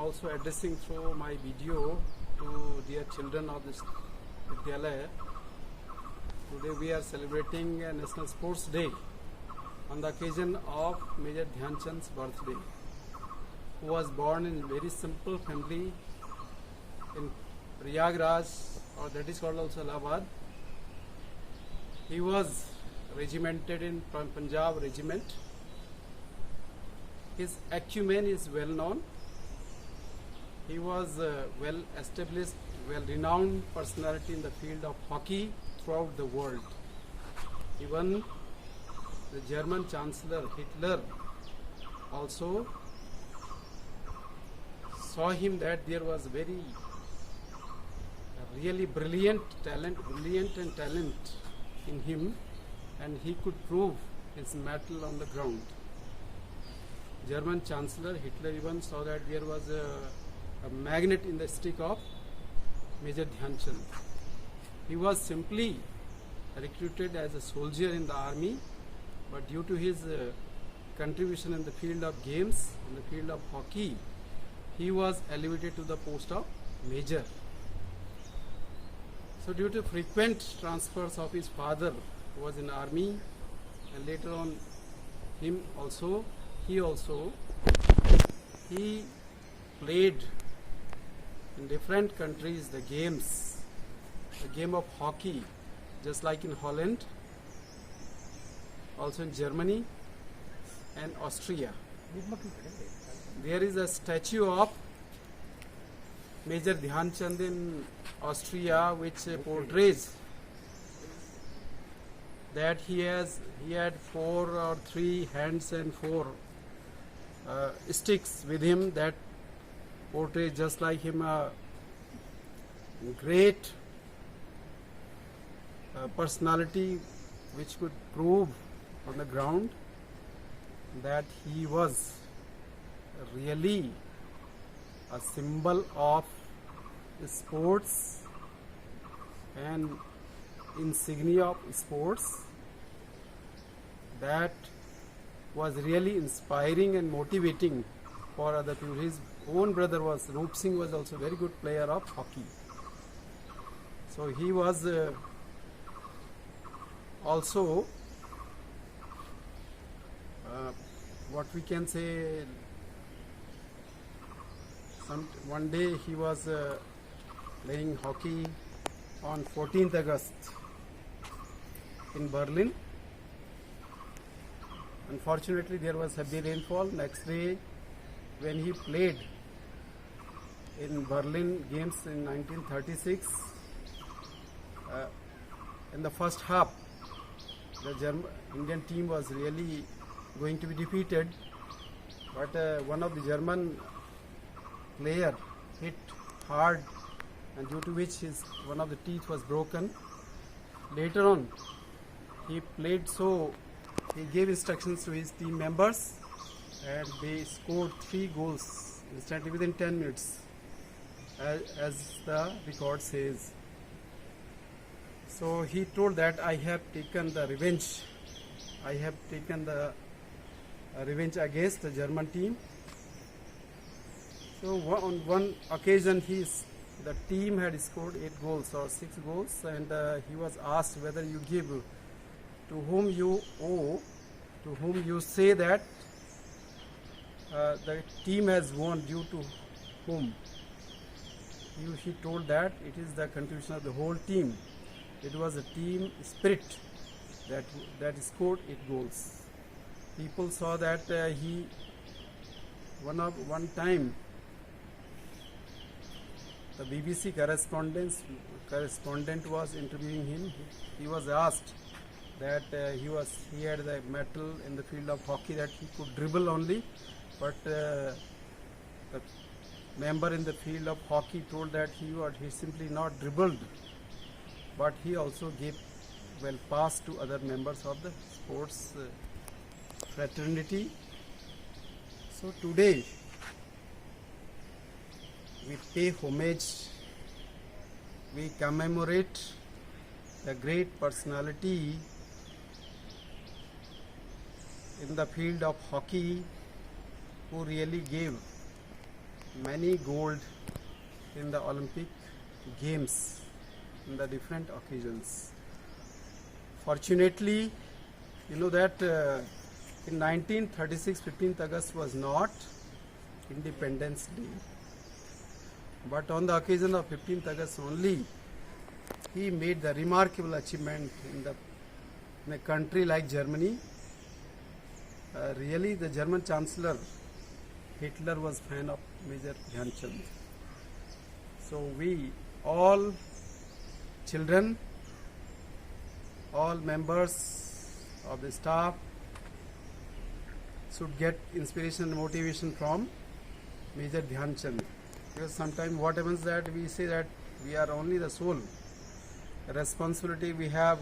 also addressing through my video to dear children of this Vidyalaya. Today we are celebrating a National Sports Day on the occasion of Major Dhyan Chand's birthday, who was born in a very simple family in Prayagraj, or that is called also Allahabad. He was regimented in Punjab regiment. His acumen is well known. He was a well established, well renowned personality in the field of hockey throughout the world. Even the German Chancellor Hitler also saw him that there was really brilliant and talent in him, and he could prove his mettle on the ground. German Chancellor Hitler even saw that there was a magnet in the stick of Major Dhyan Chand. He was simply recruited as a soldier in the army, but due to his contribution in the field of games, in the field of hockey, he was elevated to the post of major. So due to frequent transfers of his father, who was in army, and later on he played in different countries the game of hockey, just like in Holland, also in Germany and Austria. There is a statue of Major Dhyan Chand in Austria, which portrays that he had 4 or 3 hands and 4 sticks with him, that portrays just like him a great personality which could prove on the ground that he was really a symbol of sports and insignia of sports, that was really inspiring and motivating for other people. His own brother Roop Singh was also a very good player of hockey. So he was also what we can say, one day he was playing hockey on 14th August in Berlin. Unfortunately, there was heavy rainfall. Next day, when he played in Berlin games in 1936, in the first half, the Indian team was really going to be defeated, but one of the German player hit hard, and due to which one of the teeth was broken. Later on, he gave instructions to his team members, and they scored 3 goals instantly within 10 minutes, as the record says. So he told that I have taken the revenge. I have taken the revenge against the German team. So on one occasion, the team had scored 8 goals or 6 goals, and he was asked whether you give to whom you owe, to whom you say that the team has won, due to whom. He told that it is the contribution of the whole team. It was a team spirit that scored 8 goals. People saw that one time the BBC correspondent was interviewing him. He was asked that he had the mettle in the field of hockey, that he could dribble only, but the member in the field of hockey told that he simply not dribbled, but he also gave pass to other members of the sports fraternity. So today we pay homage, we commemorate the great personality in the field of hockey who really gave many gold in the Olympic Games in the different occasions. Fortunately, you know that in 1936, 15th August was not Independence Day, but on the occasion of 15th August only, he made the remarkable achievement in a country like Germany. Really, the German Chancellor Hitler was fan of Major Dhyan Chand. So we all children, all members of the staff should get inspiration and motivation from Major Dhyan Chand. Because sometimes what happens that we say that we are only the sole responsibility, we have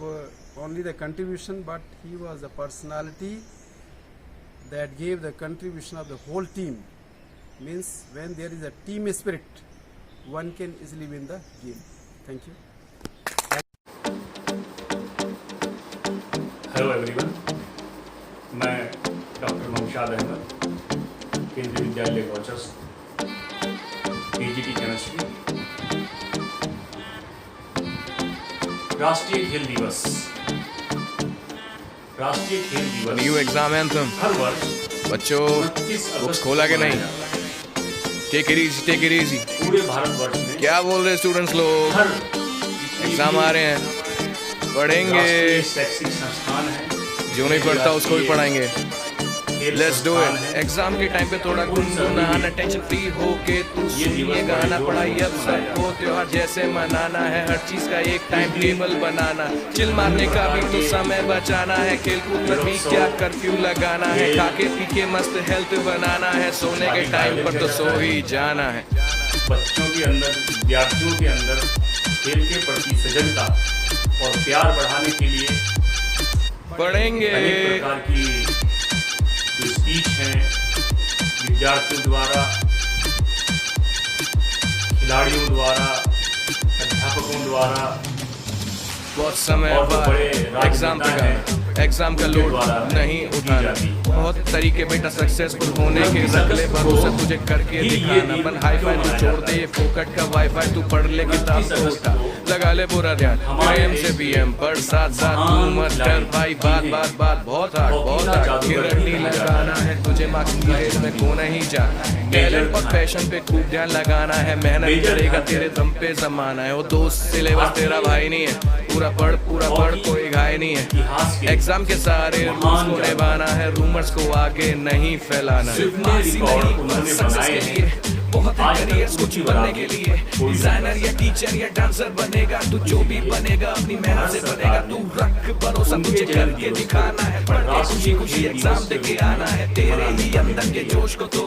only the contribution, but he was a personality that gave the contribution of the whole team. Means when there is a team spirit, one can easily win the game. Thank you. Hello everyone, मैं doctor Naushad Ahmad, केंद्रीय विद्यालय Kochas, PGT chemistry. राष्ट्रीय खेल दिवस new exam anthem हर वर्ष बच्चों 29 books अगस्त खोला के को नहीं? मनाया जाता है। टेक इट इजी पूरे भारतवर्ष में क्या बोल रहे स्टूडेंट्स लोग? हर एग्जाम आ रहे हैं, पढ़ेंगे, राष्ट्रीय शैक्षिक संस्थान है, जो नहीं पढ़ता उसको भी पढ़ाएंगे। खेल लेट्स डू संस्थान इट। है। एग्जाम के टाइम पे थोड़ा गुनगुनाना, टेंशन फ्री होके तू सुनिए गाना, पढ़ाई अब सबको त्योहार जैसे मनाना है, हर चीज का एक टाइम टेबल बनाना, चिल मारने का भी तो समय बचाना है, खेल कूद में भी क्या कर्फ्यू लगाना है, खाके पी के मस्त हेल्थ बनाना है, सोने के टाइम पर तो सो ही जाना है। बच्चों के अंदर, विद्यार्थियों के अंदर खेल के प्रति सजगता और प्यार बढ़ाने के लिए पढ़ेंगे। अनेक प्रकार की जो स्पीच हैं विद्यार्थियों द्वारा, खिलाड़ियों द्वारा, अध्यापकों द्वारा, बहुत समय और बाद बड़े एग्जाम राजनेता का एग्जाम का लोड नहीं उठाना, बहुत तरीके बेटा सक्सेसफुल होने के रख ले भरोसा, तुझे करके दिखाना, बन हाई फाई तू छोड़ दे ये फोकट का वाईफाई, तू पढ़ ले किताब को उठा, लगा ले पूरा ध्यान, प्रेम से पीएम पढ़ साथ साथ, तू मत डर भाई, बात बात बात बहुत हार्ड गिरट नहीं लगाना है, तुझे मार्क्स की रेस में खो नहीं जाना, टैलेंट और पैशन पे खूब ध्यान लगाना है, मेहनत करेगा तेरे दम पे जमाना है, वो दोस्त सिलेबस तेरा भाई नहीं है, पूरा पढ़ कोई घाय नहीं है, एग्जाम के सारे रूल्स को निभाना है, रूमर्स को आगे नहीं फैलाना है, सक्सेस के लिए बहुत करियर्स कुछ बनने के लिए, डिजाइनर या टीचर या डांसर बनेगा, तू जो भी बनेगा अपनी मेहनत से बनेगा, तू रख भरोसा, तुझे करके दिखाना है, पढ़ के खुशी खुशी एग्जाम देके आना है, तेरे ही अंदर के जोश को तो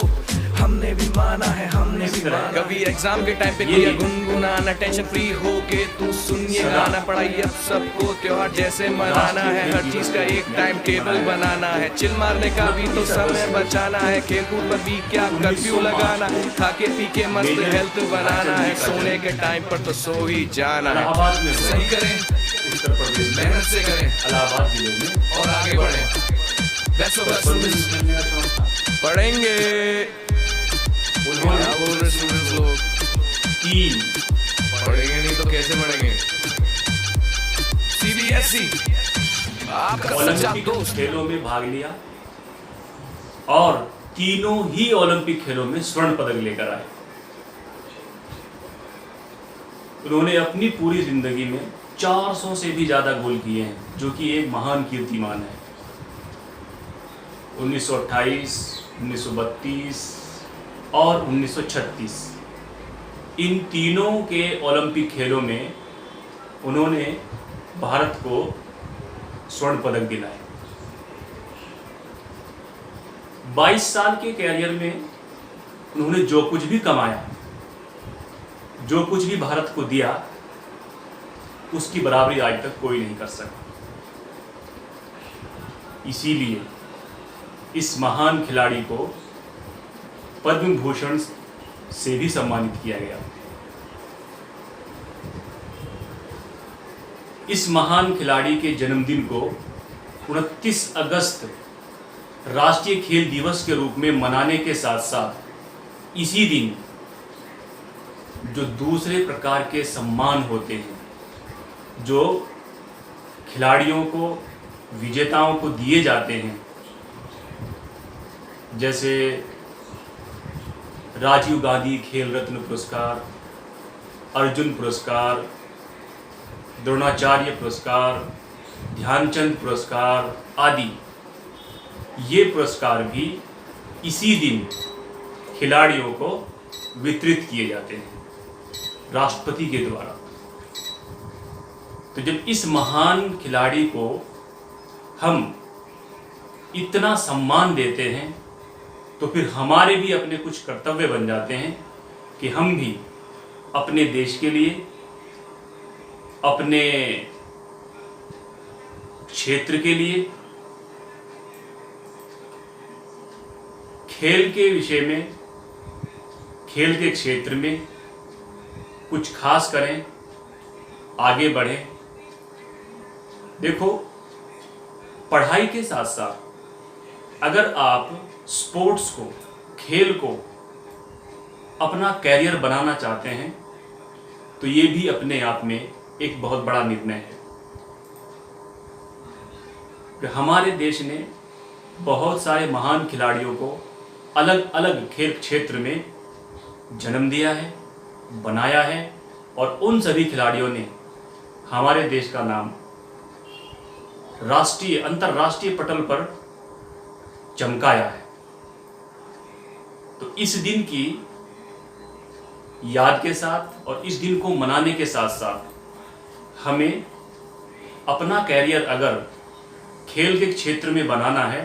हमने भी माना है, हमने भी माना। कभी एग्जाम के टाइम पे किया गुनगुनाना, टेंशन फ्री होके तू सुनिए गाना, पढ़ाई अब सबको त्योहार जैसे मनाना है, हर चीज का एक टाइम टेबल बनाना है, चिल मारने का भी तो समय बचाना है, खेल कूद पर भी क्या कर्फ्यू लगाना, खाके पी के मस्त हेल्थ बनाना है, सोने के टाइम पर तो सो ही जाना है। इलाहाबाद में सही करें, उत्तर प्रदेश में, मेहनत से करें इलाहाबाद जिले में और आगे बढ़े, पढ़ेंगे। क्या बोल रहे स्टूडेंट्स लोग? 3 पढ़ेंगे नहीं तो कैसे पढ़ेंगे? CBSE आपका सच्चा ओलंपिक दोस्त। खेलों में भाग लिया और तीनों ही ओलंपिक खेलों में स्वर्ण पदक लेकर आए। उन्होंने अपनी पूरी जिंदगी में 400 से भी ज्यादा गोल किए हैं, जो कि एक महान कीर्तिमान है। 1928, 1932 और 1936 इन तीनों के ओलंपिक खेलों में उन्होंने भारत को स्वर्ण पदक दिलाए। 22 साल के कैरियर में उन्होंने जो कुछ भी कमाया, जो कुछ भी भारत को दिया, उसकी बराबरी आज तक कोई नहीं कर सका। इसीलिए इस महान खिलाड़ी को पद्म भूषण से भी सम्मानित किया गया। इस महान खिलाड़ी के जन्मदिन को 29 अगस्त राष्ट्रीय खेल दिवस के रूप में मनाने के साथ साथ इसी दिन जो दूसरे प्रकार के सम्मान होते हैं जो खिलाड़ियों को, विजेताओं को दिए जाते हैं, जैसे राजीव गांधी खेल रत्न पुरस्कार, अर्जुन पुरस्कार, द्रोणाचार्य पुरस्कार, ध्यानचंद पुरस्कार आदि, ये पुरस्कार भी इसी दिन खिलाड़ियों को वितरित किए जाते हैं राष्ट्रपति के द्वारा। तो जब इस महान खिलाड़ी को हम इतना सम्मान देते हैं तो फिर हमारे भी अपने कुछ कर्तव्य बन जाते हैं कि हम भी अपने देश के लिए, अपने क्षेत्र के लिए, खेल के विषय में, खेल के क्षेत्र में कुछ खास करें, आगे बढ़ें। देखो, पढ़ाई के साथ साथ अगर आप स्पोर्ट्स को, खेल को अपना कैरियर बनाना चाहते हैं तो ये भी अपने आप में एक बहुत बड़ा निर्णय है। कि हमारे देश ने बहुत सारे महान खिलाड़ियों को अलग अलग खेल क्षेत्र में जन्म दिया है, बनाया है, और उन सभी खिलाड़ियों ने हमारे देश का नाम राष्ट्रीय, अंतर्राष्ट्रीय पटल पर चमकाया है। तो इस दिन की याद के साथ और इस दिन को मनाने के साथ साथ हमें अपना कैरियर अगर खेल के क्षेत्र में बनाना है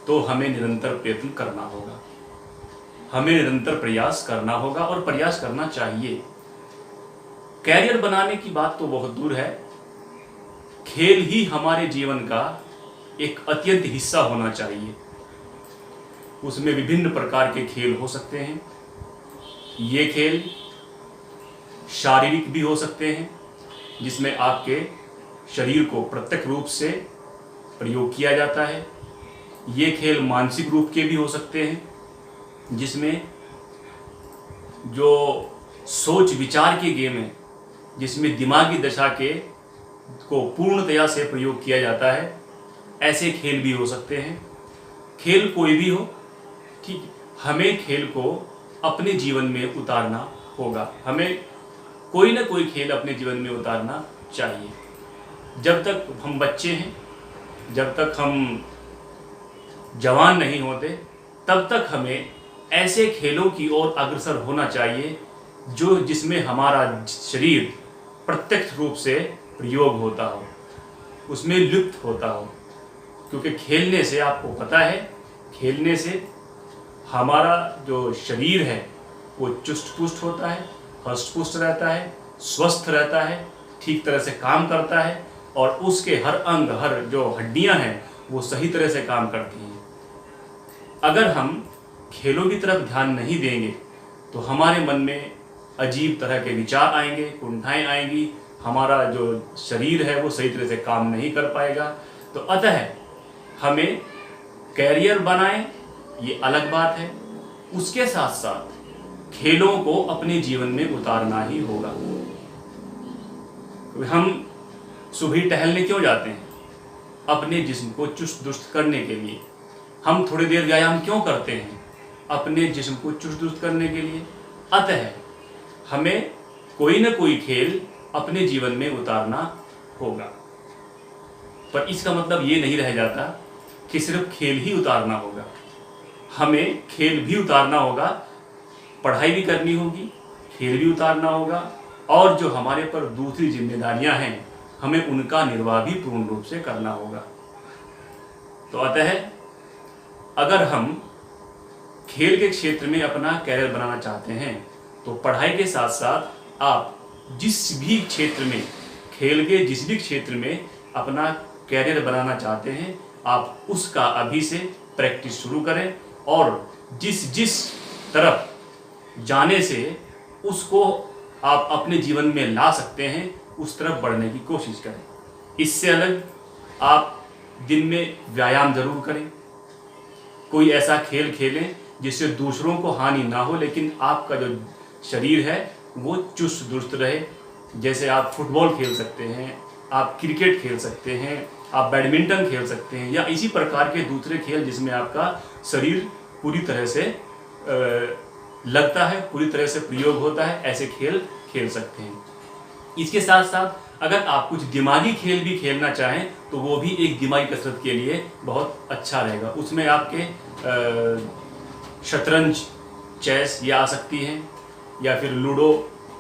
तो हमें निरंतर प्रयत्न करना होगा, हमें निरंतर प्रयास करना होगा और प्रयास करना चाहिए। कैरियर बनाने की बात तो बहुत दूर है, खेल ही हमारे जीवन का एक अत्यंत हिस्सा होना चाहिए। उसमें विभिन्न प्रकार के खेल हो सकते हैं। ये खेल शारीरिक भी हो सकते हैं जिसमें आपके शरीर को प्रत्यक्ष रूप से प्रयोग किया जाता है। ये खेल मानसिक रूप के भी हो सकते हैं जिसमें जो सोच विचार के गेम है, जिसमें दिमागी दशा के को पूर्णतया से प्रयोग किया जाता है, ऐसे खेल भी हो सकते हैं। खेल कोई भी हो, ठीक, हमें खेल को अपने जीवन में उतारना होगा, हमें कोई ना कोई खेल अपने जीवन में उतारना चाहिए। जब तक हम बच्चे हैं, जब तक हम जवान नहीं होते, तब तक हमें ऐसे खेलों की ओर अग्रसर होना चाहिए जो जिसमें हमारा शरीर प्रत्यक्ष रूप से प्रयोग होता हो, उसमें लुप्त होता हो। क्योंकि खेलने से, आपको पता है, खेलने से हमारा जो शरीर है वो चुस्त पुष्ट होता है, हष्ट पुष्ट रहता है, स्वस्थ रहता है, ठीक तरह से काम करता है, और उसके हर अंग, हर जो हड्डियां हैं वो सही तरह से काम करती हैं। अगर हम खेलों की तरफ ध्यान नहीं देंगे तो हमारे मन में अजीब तरह के विचार आएंगे, कुंठाएं आएंगी, हमारा जो शरीर है वो सही तरह से काम नहीं कर पाएगा। तो अतः हमें कैरियर बनाएं, ये अलग बात है, उसके साथ साथ खेलों को अपने जीवन में उतारना ही होगा। हम सुबह टहलने क्यों जाते हैं? अपने जिस्म को चुस्त दुरुस्त करने के लिए। हम थोड़ी देर व्यायाम क्यों करते हैं? अपने जिस्म को चुस्त दुरुस्त करने के लिए। अतः हमें कोई ना कोई खेल अपने जीवन में उतारना होगा। पर इसका मतलब ये नहीं रह जाता कि सिर्फ खेल ही उतारना होगा, हमें खेल भी उतारना होगा, पढ़ाई भी करनी होगी, खेल भी उतारना होगा, और जो हमारे पर दूसरी जिम्मेदारियां हैं हमें उनका निर्वाह भी पूर्ण रूप से करना होगा। तो अतः अगर हम खेल के क्षेत्र में अपना कैरियर बनाना चाहते हैं तो पढ़ाई के साथ साथ आप जिस भी क्षेत्र में, खेल के जिस भी क्षेत्र में अपना कैरियर बनाना चाहते हैं, आप उसका अभी से प्रैक्टिस शुरू करें, और जिस तरफ जाने से उसको आप अपने जीवन में ला सकते हैं उस तरफ बढ़ने की कोशिश करें। इससे अलग आप दिन में व्यायाम जरूर करें, कोई ऐसा खेल खेलें जिससे दूसरों को हानि ना हो, लेकिन आपका जो शरीर है वो चुस्त दुरुस्त रहे। जैसे आप फुटबॉल खेल सकते हैं, आप क्रिकेट खेल सकते हैं, आप बैडमिंटन खेल सकते हैं, या इसी प्रकार के दूसरे खेल जिसमें आपका शरीर पूरी तरह से लगता है, पूरी तरह से प्रयोग होता है, ऐसे खेल खेल सकते हैं। इसके साथ साथ अगर आप कुछ दिमागी खेल भी खेलना चाहें तो वो भी एक दिमागी कसरत के लिए बहुत अच्छा रहेगा। उसमें आपके शतरंज, चेस ये आ सकती हैं, या फिर लूडो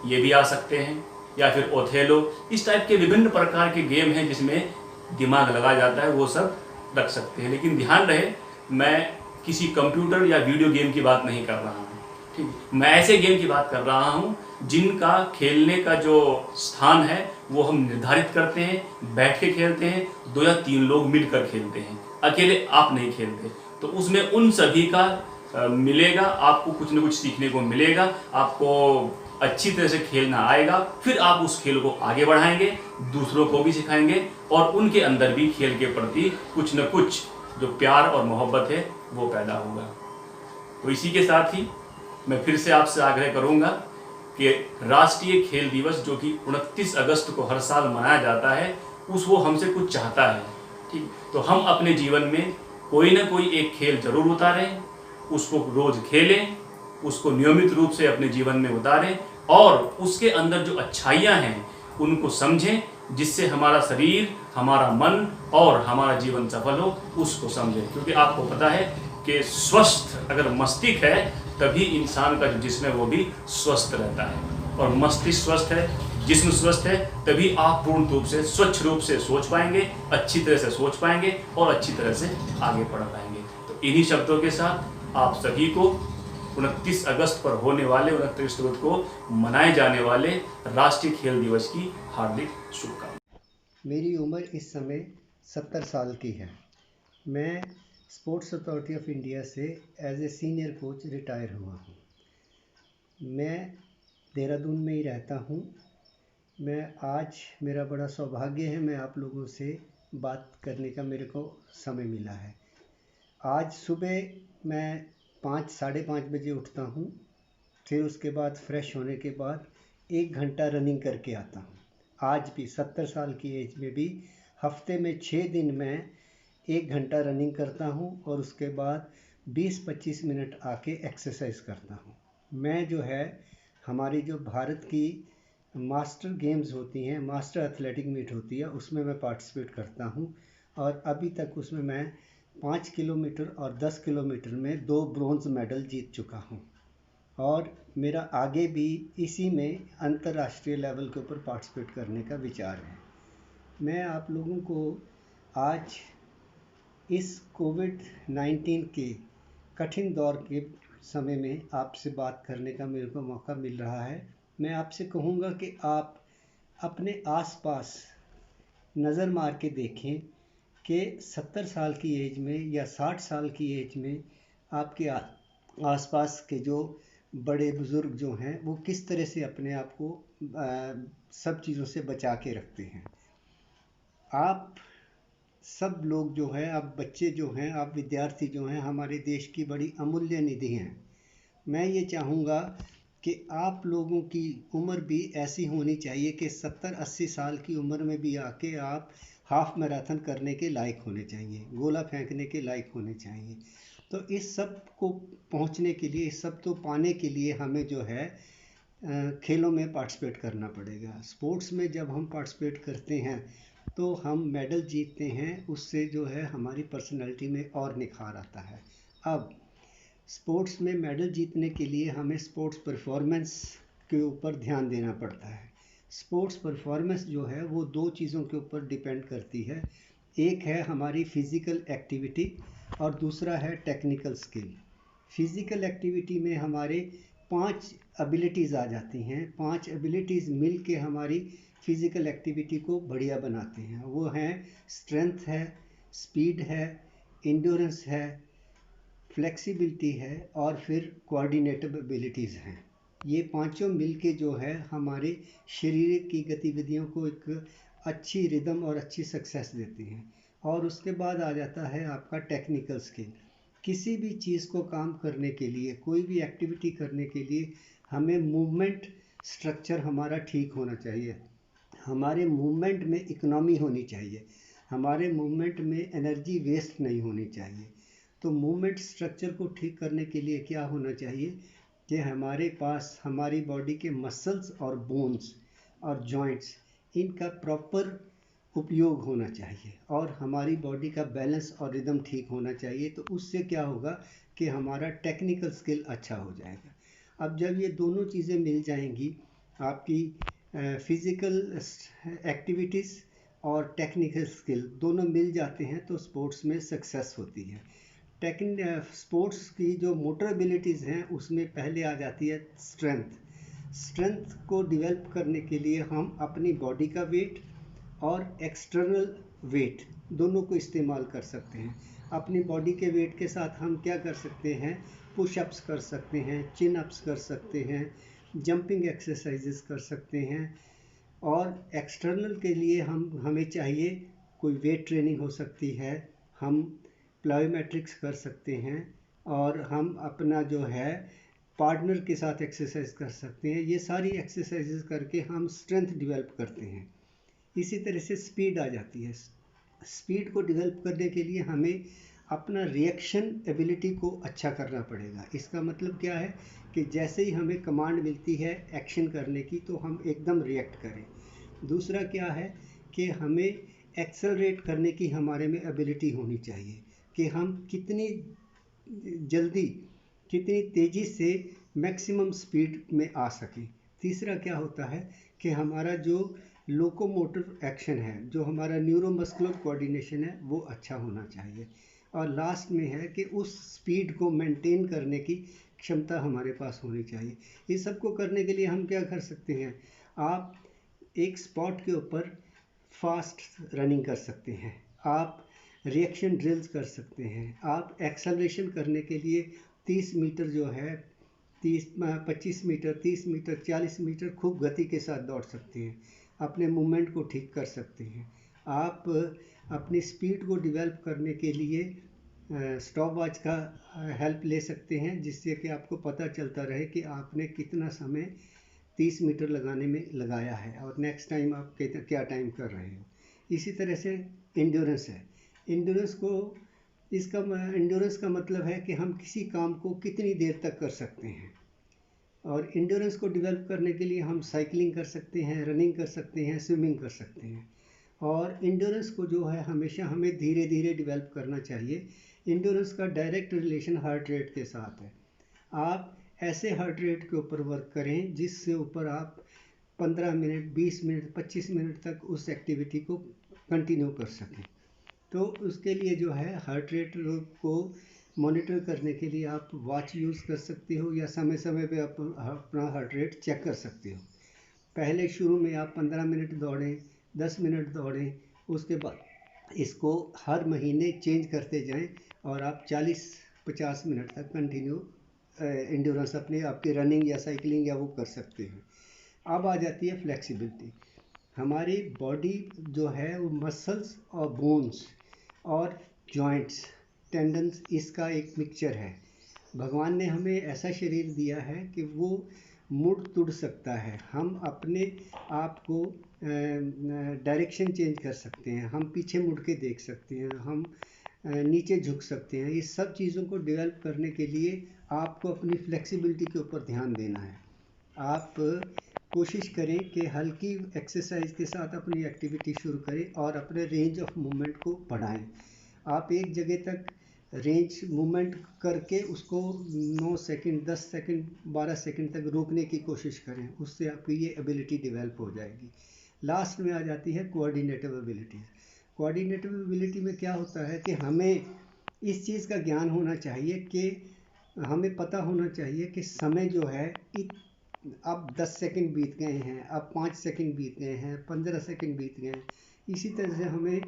ये भी आ सकते हैं, या फिर ओथेलो, इस टाइप के विभिन्न प्रकार के गेम हैं जिसमें दिमाग लगा जाता है, वो सब रख सकते हैं। लेकिन ध्यान रहे, मैं किसी कंप्यूटर या वीडियो गेम की बात नहीं कर रहा हूँ, ठीक। मैं ऐसे गेम की बात कर रहा हूँ जिनका खेलने का जो स्थान है वो हम निर्धारित करते हैं, बैठ के खेलते हैं, 2 या 3 लोग मिलकर खेलते हैं, अकेले आप नहीं खेलते। तो उसमें उन सभी का मिलेगा, आपको कुछ न कुछ सीखने को मिलेगा, आपको अच्छी तरह से खेलना आएगा, फिर आप उस खेल को आगे बढ़ाएंगे, दूसरों को भी सिखाएंगे और उनके अंदर भी खेल के प्रति कुछ न कुछ जो प्यार और मोहब्बत है वो पैदा होगा। तो इसी के साथ ही मैं फिर से आपसे आग्रह करूंगा कि राष्ट्रीय खेल दिवस जो कि 29 अगस्त को हर साल मनाया जाता है, वो हमसे कुछ चाहता है, ठीक। तो हम अपने जीवन में कोई ना कोई एक खेल जरूर उतारें, उसको रोज खेलें, उसको नियमित रूप से अपने जीवन में उतारें और उसके अंदर जो अच्छाइयाँ हैं उनको समझें, जिससे हमारा शरीर, हमारा मन और हमारा जीवन सफल हो, उसको समझें। क्योंकि आपको पता है कि स्वस्थ अगर मस्तिष्क है तभी इंसान का जो जिस्म है वो भी स्वस्थ रहता है, और मस्तिष्क स्वस्थ है, जिस्म स्वस्थ है, तभी आप पूर्ण रूप से स्वच्छ रूप से सोच पाएंगे, अच्छी तरह से सोच पाएंगे और अच्छी तरह से आगे बढ़ पाएंगे। तो इन्हीं शब्दों के साथ आप सभी को 29 अगस्त पर होने वाले, 29 अगस्त को मनाए जाने वाले राष्ट्रीय खेल दिवस की हार्दिक शुभकामनाएं। मेरी उम्र इस समय 70 साल की है। मैं स्पोर्ट्स अथॉरिटी ऑफ इंडिया से as a senior coach retire हुआ हूँ। मैं देहरादून में ही रहता हूँ। आज मेरा बड़ा सौभाग्य है, मैं आप लोगों से बात करने का मेरे को समय मिला है। आज सुबह मैं 5 साढ़े 5 बजे उठता हूँ, फिर उसके बाद फ्रेश होने के बाद 1 घंटा रनिंग करके आता हूँ। आज भी 70 साल की एज में भी हफ्ते में 6 दिन मैं 1 घंटा रनिंग करता हूँ और उसके बाद 20-25 मिनट आके एक्सरसाइज करता हूँ। मैं जो है हमारी जो भारत की मास्टर गेम्स होती हैं, मास्टर एथलेटिक मीट होती है, उसमें मैं पार्टिसिपेट करता हूँ और अभी तक उसमें मैं 5 किलोमीटर और 10 किलोमीटर में 2 ब्रोंज मेडल जीत चुका हूँ और मेरा आगे भी इसी में अंतर्राष्ट्रीय लेवल के ऊपर पार्टिसिपेट करने का विचार है। मैं आप लोगों को आज इस कोविड-19 के कठिन दौर के समय में आपसे बात करने का मेरे को मौका मिल रहा है। मैं आपसे कहूँगा कि आप अपने आसपास नज़र मार के देखें कि 70 साल की एज में या 60 साल की एज में आपके आसपास के जो बड़े बुज़ुर्ग जो हैं वो किस तरह से अपने आप को सब चीज़ों से बचा के रखते हैं। आप सब लोग जो हैं, आप बच्चे जो हैं, आप विद्यार्थी जो हैं, हमारे देश की बड़ी अमूल्य निधि हैं। मैं ये चाहूँगा कि आप लोगों की उम्र भी ऐसी होनी चाहिए कि 70-80 साल की उम्र में भी आके आप हाफ मैराथन करने के लायक होने चाहिए, गोला फेंकने के लायक होने चाहिए। तो इस सब को पहुंचने के लिए, इस सब तो पाने के लिए हमें जो है खेलों में पार्टिसिपेट करना पड़ेगा। स्पोर्ट्स में जब हम पार्टिसिपेट करते हैं तो हम मेडल जीतते हैं, उससे जो है हमारी पर्सनैलिटी में और निखार आता है। अब स्पोर्ट्स में मेडल जीतने के लिए हमें स्पोर्ट्स परफॉर्मेंस के ऊपर ध्यान देना पड़ता है। स्पोर्ट्स परफॉर्मेंस जो है वो 2 चीज़ों के ऊपर डिपेंड करती है। एक है हमारी फ़िज़िकल एक्टिविटी और दूसरा है टेक्निकल स्किल। फ़िज़िकल एक्टिविटी में हमारे 5 एबिलिटीज़ आ जाती हैं। 5 एबिलिटीज़ मिल के हमारी फ़िज़िकल एक्टिविटी को बढ़िया बनाते हैं। वो हैं स्ट्रेंथ है, स्पीड है, इंड्योरेंस है, फ्लेक्सिबिलिटी है और फिर कोऑर्डिनेटिव एबिलिटीज़ हैं। ये पांचों मिलके जो है हमारे शरीर की गतिविधियों को एक अच्छी रिदम और अच्छी सक्सेस देती हैं। और उसके बाद आ जाता है आपका टेक्निकल स्किल। किसी भी चीज़ को काम करने के लिए, कोई भी एक्टिविटी करने के लिए हमें मूवमेंट स्ट्रक्चर हमारा ठीक होना चाहिए, हमारे मूवमेंट में इकोनॉमी होनी चाहिए, हमारे मूवमेंट में एनर्जी वेस्ट नहीं होनी चाहिए। तो मूवमेंट स्ट्रक्चर को ठीक करने के लिए क्या होना चाहिए कि हमारे पास हमारी बॉडी के मसल्स और बोन्स और जॉइंट्स इनका प्रॉपर उपयोग होना चाहिए और हमारी बॉडी का बैलेंस और रिदम ठीक होना चाहिए। तो उससे क्या होगा कि हमारा टेक्निकल स्किल अच्छा हो जाएगा। अब जब ये दोनों चीज़ें मिल जाएंगी, आपकी फिज़िकल एक्टिविटीज़ और टेक्निकल स्किल दोनों मिल जाते हैं तो स्पोर्ट्स में सक्सेस होती है। स्पोर्ट्स की जो मोटर एबिलिटीज़ हैं उसमें पहले आ जाती है स्ट्रेंथ को डेवलप करने के लिए हम अपनी बॉडी का वेट और एक्सटर्नल वेट दोनों को इस्तेमाल कर सकते हैं। अपनी बॉडी के वेट के साथ हम क्या कर सकते हैं, पुशअप्स कर सकते हैं, चिन अप्स कर सकते हैं, जंपिंग एक्सरसाइजेस कर सकते हैं। और एक्सटर्नल के लिए हमें चाहिए कोई वेट ट्रेनिंग हो सकती है, हम प्लायोमेट्रिक्स कर सकते हैं और हम अपना जो है पार्टनर के साथ एक्सरसाइज कर सकते हैं। ये सारी एक्सरसाइजेस करके हम स्ट्रेंथ डेवलप करते हैं। इसी तरह से स्पीड आ जाती है। स्पीड को डेवलप करने के लिए हमें अपना रिएक्शन एबिलिटी को अच्छा करना पड़ेगा। इसका मतलब क्या है कि जैसे ही हमें कमांड मिलती है एक्शन करने की तो हम एकदम रिएक्ट करें। दूसरा क्या है कि हमें एक्सेलरेट करने की हमारे में एबिलिटी होनी चाहिए कि हम कितनी जल्दी कितनी तेज़ी से मैक्सिमम स्पीड में आ सकें। तीसरा क्या होता है कि हमारा जो लोकोमोटिव एक्शन है, जो हमारा न्यूरोमस्कुलर कोऑर्डिनेशन है, वो अच्छा होना चाहिए। और लास्ट में है कि उस स्पीड को मेंटेन करने की क्षमता हमारे पास होनी चाहिए। इस सब को करने के लिए हम क्या कर सकते हैं, आप एक स्पॉट के ऊपर फास्ट रनिंग कर सकते हैं, आप रिएक्शन ड्रिल्स कर सकते हैं, आप एक्सेलरेशन करने के लिए 30 मीटर जो है 25 मीटर 30 मीटर 40 मीटर खूब गति के साथ दौड़ सकते हैं, अपने मूवमेंट को ठीक कर सकते हैं। आप अपनी स्पीड को डेवलप करने के लिए स्टॉप वॉच का हेल्प ले सकते हैं, जिससे कि आपको पता चलता रहे कि आपने कितना समय 30 मीटर लगाने में लगाया है और नेक्स्ट टाइम आप क्या टाइम कर रहे हो। इसी तरह से इंड्योरेंस है। इंड्योरेंस का मतलब है कि हम किसी काम को कितनी देर तक कर सकते हैं। और इंड्योरेंस को डेवलप करने के लिए हम साइकिलिंग कर सकते हैं, रनिंग कर सकते हैं, स्विमिंग कर सकते हैं। और इंड्योरेंस को जो है हमेशा हमें धीरे धीरे डेवलप करना चाहिए। इंड्योरेंस का डायरेक्ट रिलेशन हार्ट रेट के साथ है। आप ऐसे हार्ट रेट के ऊपर वर्क करें जिससे ऊपर आप 15 मिनट 20 मिनट 25 मिनट तक उस एक्टिविटी को कंटिन्यू कर सकें। तो उसके लिए जो है हार्ट रेट को मॉनिटर करने के लिए आप वॉच यूज़ कर सकते हो या समय समय पे आप अपना हार्ट रेट चेक कर सकते हो। पहले शुरू में आप 15 मिनट दौड़ें, 10 मिनट दौड़ें, उसके बाद इसको हर महीने चेंज करते जाएं और आप 40-50 मिनट तक कंटिन्यू एंड्योरेंस अपनी आपकी रनिंग या साइकिलिंग या वो कर सकते हैं। अब आ जाती है फ्लेक्सिबिलिटी। हमारी बॉडी जो है वो मसल्स और बोन्स और जॉइंट्स टेंडन्स इसका एक मिक्सचर है। भगवान ने हमें ऐसा शरीर दिया है कि वो मुड़ तुड़ सकता है। हम अपने आप को डायरेक्शन चेंज कर सकते हैं, हम पीछे मुड़ के देख सकते हैं, हम नीचे झुक सकते हैं। इस सब चीज़ों को डेवलप करने के लिए आपको अपनी फ्लेक्सिबिलिटी के ऊपर ध्यान देना है। आप कोशिश करें कि हल्की एक्सरसाइज के साथ अपनी एक्टिविटी शुरू करें और अपने रेंज ऑफ मूवमेंट को बढ़ाएं। आप एक जगह तक रेंज मूवमेंट करके उसको 9 सेकंड 10 सेकंड 12 सेकंड तक रोकने की कोशिश करें, उससे आपकी ये एबिलिटी डेवलप हो जाएगी। लास्ट में आ जाती है कोऑर्डिनेटिव एबिलिटी। कोऑर्डिनेटिव एबिलिटी में क्या होता है कि हमें इस चीज़ का ज्ञान होना चाहिए कि हमें पता होना चाहिए कि समय जो है अब 10 सेकंड बीत गए हैं, अब 5 सेकंड बीत गए हैं, 15 सेकंड बीत गए हैं। इसी तरह से हमें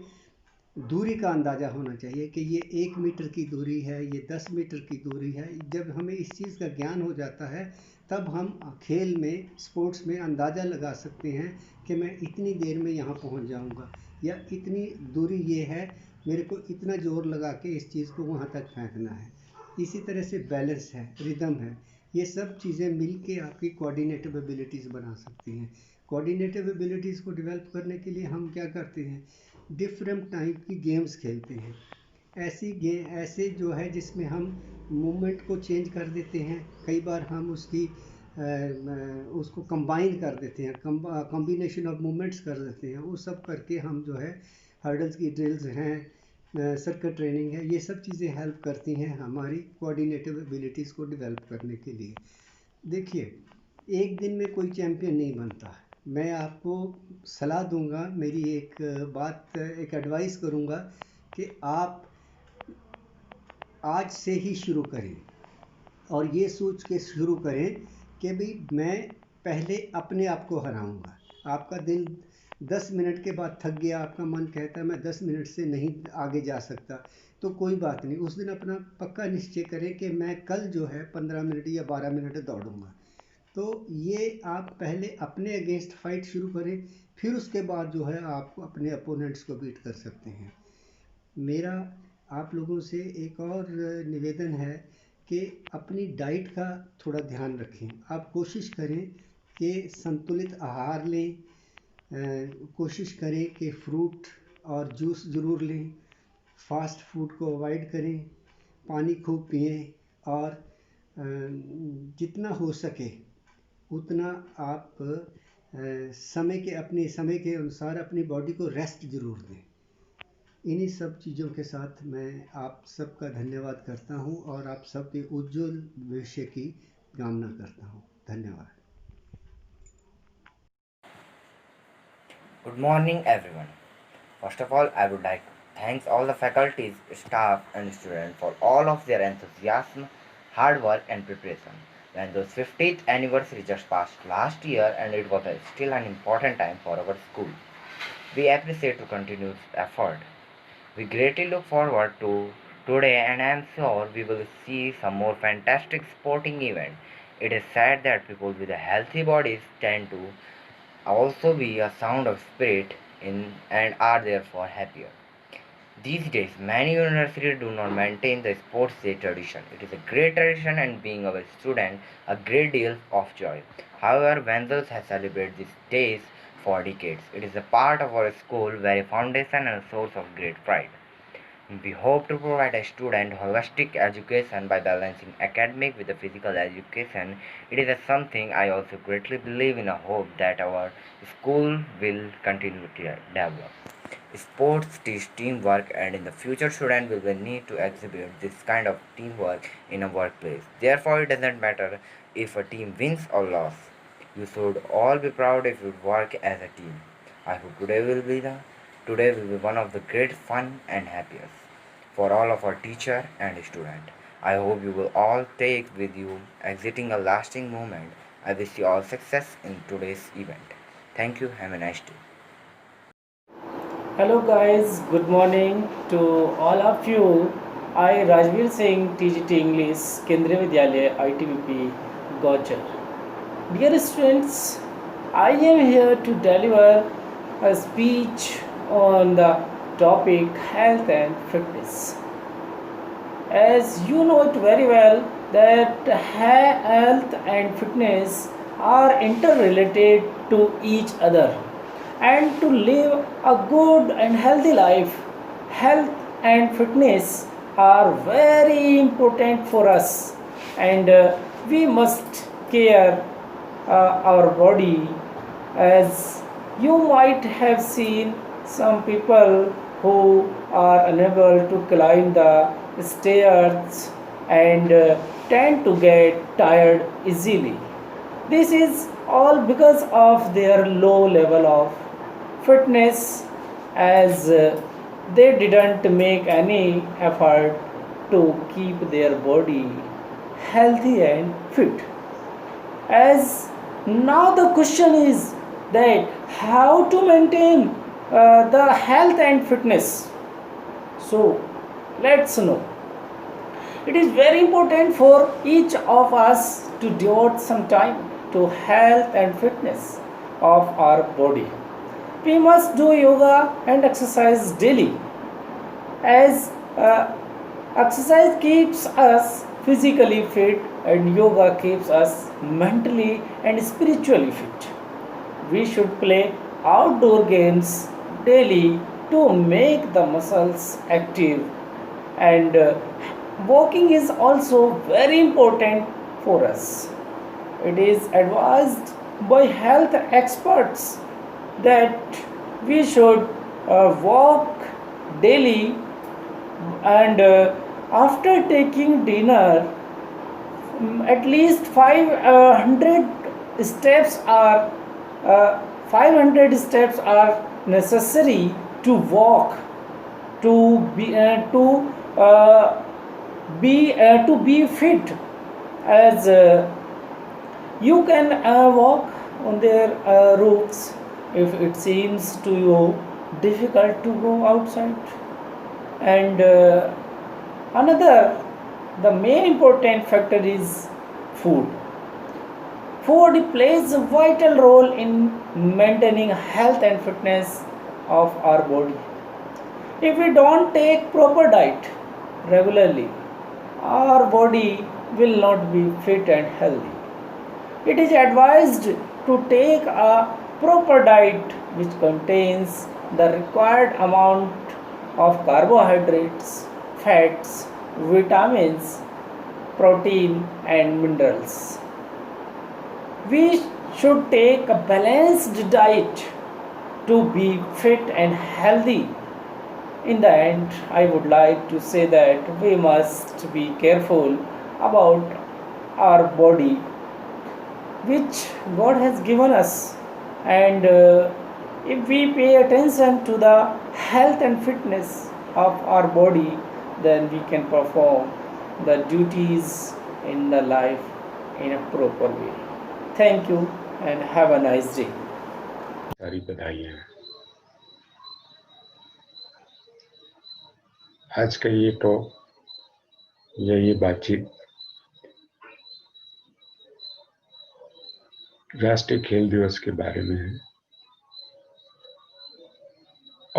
दूरी का अंदाज़ा होना चाहिए कि ये 1 मीटर की दूरी है, ये 10 मीटर की दूरी है। जब हमें इस चीज़ का ज्ञान हो जाता है तब हम खेल में स्पोर्ट्स में अंदाज़ा लगा सकते हैं कि मैं इतनी देर में यहाँ पहुँच जाऊँगा या इतनी दूरी ये है, मेरे को इतना जोर लगा के इस चीज़ को वहाँ तक फेंकना है। इसी तरह से बैलेंस है, रिदम है। ये सब चीज़ें मिल के आपकी कोऑर्डिनेटिव एबिलिटीज़ बना सकती हैं। कोऑर्डिनेटिव एबिलिटीज़ को डेवलप करने के लिए हम क्या करते हैं, डिफरेंट टाइप की गेम्स खेलते हैं। ऐसे जो है जिसमें हम मूवमेंट को चेंज कर देते हैं, कई बार हम उसको कंबाइन कर देते हैं, कॉम्बिनेशन ऑफ मूवमेंट्स कर देते हैं। वो सब करके हम जो है हर्डल्स की ड्रिल्स हैं, सर्किट ट्रेनिंग है, ये सब चीज़ें हेल्प करती हैं हमारी कोऑर्डिनेटिव एबिलिटीज़ को डेवलप करने के लिए। देखिए, एक दिन में कोई चैम्पियन नहीं बनता। मैं आपको सलाह दूंगा, मेरी एक एडवाइस करूंगा कि आप आज से ही शुरू करें और ये सोच के शुरू करें कि भाई मैं पहले अपने आप को हराऊंगा। आपका दिल 10 मिनट के बाद थक गया, आपका मन कहता है मैं 10 मिनट से नहीं आगे जा सकता, तो कोई बात नहीं, उस दिन अपना पक्का निश्चय करें कि मैं कल जो है 15 मिनट या 12 मिनट दौड़ूंगा। तो ये आप पहले अपने अगेंस्ट फाइट शुरू करें, फिर उसके बाद जो है आप अपने अपोनेंट्स को बीट कर सकते हैं। मेरा आप लोगों से एक और निवेदन है कि अपनी डाइट का थोड़ा ध्यान रखें। आप कोशिश करें कि संतुलित आहार लें, कोशिश करें कि फ्रूट और जूस ज़रूर लें, फास्ट फूड को अवॉइड करें, पानी खूब पिएं और जितना हो सके उतना आप अपने समय के अनुसार अपनी बॉडी को रेस्ट ज़रूर दें। इन्हीं सब चीज़ों के साथ मैं आप सबका धन्यवाद करता हूं और आप सबके उज्जवल भविष्य की कामना करता हूं। धन्यवाद। Good morning, everyone. First of all, I would like to thank all the faculties, staff, and students for all of their enthusiasm, hard work, and preparation. When the 50th anniversary just passed last year, and it was still an important time for our school, we appreciate the continued effort. We greatly look forward to today, and I am sure we will see some more fantastic sporting events. It is said that people with healthy bodies tend to also be a sound of spirit and are therefore happier. These days, many universities do not maintain the sports day tradition. It is a great tradition and being a student a great deal of joy. However, Wenzels has celebrated these days for decades. It is a part of our school, very foundation and a source of great pride. We hope to provide a student holistic education by balancing academic with the physical education. It is something I also greatly believe in, a hope that our school will continue to develop. Sports teach teamwork, and in the future students will need to exhibit this kind of teamwork in a workplace. Therefore, it doesn't matter if a team wins or loses. You should all be proud if you work as a team. I hope today will be one of the great fun and happiest for all of our teacher and student. I hope you will all take with you exiting a lasting moment. I wish you all success in today's event. Thank you. Have a nice day. Hello guys, good morning to all of you. I Rajveer Singh, TGT English, Kendriya Vidyalaya, ITBP, Gauchar. Dear students, I am here to deliver a speech on the topic health and fitness. As you know it very well that health and fitness are interrelated to each other, and to live a good and healthy life, health and fitness are very important for us, and we must care our body. As you might have seen some people who are unable to climb the stairs and tend to get tired easily. This is all because of their low level of fitness, as they didn't make any effort to keep their body healthy and fit. As now the question is that how to maintain the health and fitness. So let's know. It is very important for each of us to devote some time to health and fitness of our body. We must do yoga and exercise daily, as exercise keeps us physically fit, and yoga keeps us mentally and spiritually fit. We should play outdoor games daily to make the muscles active, and walking is also very important for us. It is advised by health experts that we should walk daily, and after taking dinner, at least 500 steps are 500 steps are necessary to walk, to be fit, as you can walk on their roofs if it seems to you difficult to go outside. And another, the main important factor is food. Food plays a vital role in maintaining health and fitness of our body. If we don't take proper diet regularly, our body will not be fit and healthy. It is advised to take a proper diet which contains the required amount of carbohydrates, fats, vitamins, protein, and minerals. We should take a balanced diet to be fit and healthy. In the end, I would like to say that we must be careful about our body, which God has given us, and if we pay attention to the health and fitness of our body, then we can perform the duties in the life in a proper way. Thank you and have a nice day. सारी बधाइयाँ। आज का ये talk या ये बातचीत राष्ट्रीय खेल दिवस के बारे में है,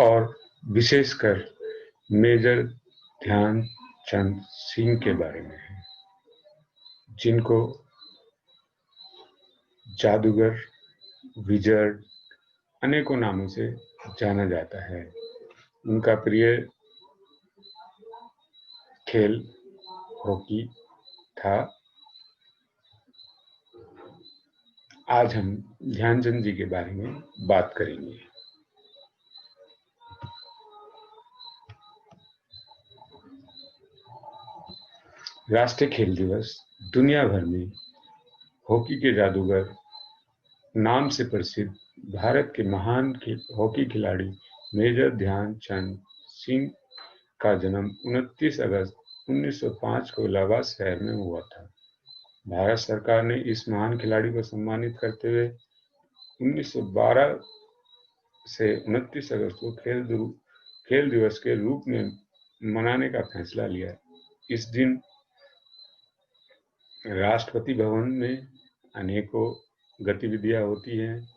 और विशेषकर मेजर ध्यानचंद सिंह के बारे में है, जिनको जादूगर, विजर्ड, अनेकों नामों से जाना जाता है। उनका प्रिय खेल हॉकी था। आज हम ध्यानचंद जी के बारे में बात करेंगे। राष्ट्रीय खेल दिवस दुनिया भर में हॉकी के जादूगर नाम से प्रसिद्ध भारत के महान हॉकी खिलाड़ी मेजर ध्यानचंद सिंह का जन्म 29 अगस्त 1905 को इलाहाबाद शहर में हुआ था। भारत सरकार ने इस महान खिलाड़ी को सम्मानित करते हुए 1912 से 29 अगस्त को खेल दिवस के रूप में मनाने का फैसला लिया। इस दिन राष्ट्रपति भवन में अनेकों गतिविधियां होती हैं,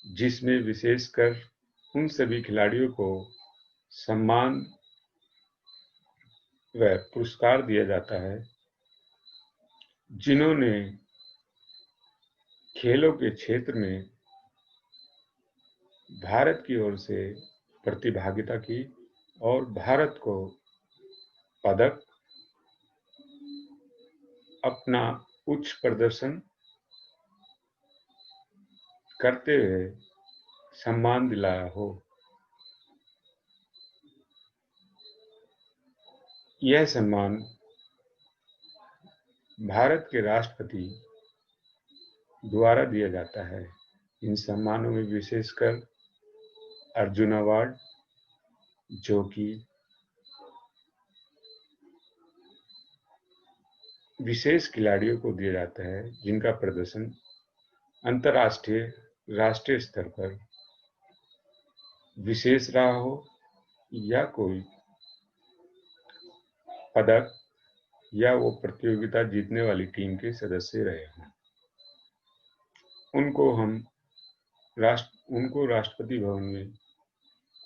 जिसमें विशेषकर उन सभी खिलाड़ियों को सम्मान व पुरस्कार दिया जाता है जिन्होंने खेलों के क्षेत्र में भारत की ओर से प्रतिभागिता की और भारत को पदक, अपना उच्च प्रदर्शन करते हुए सम्मान दिलाया हो। यह सम्मान भारत के राष्ट्रपति द्वारा दिया जाता है। इन सम्मानों में विशेषकर अर्जुन अवार्ड, जो कि विशेष खिलाड़ियों को दिया जाता है जिनका प्रदर्शन अंतर्राष्ट्रीय, राष्ट्रीय स्तर पर विशेष रहा हो या कोई पदक या वो प्रतियोगिता जीतने वाली टीम के सदस्य रहे हों। उनको राष्ट्रपति भवन में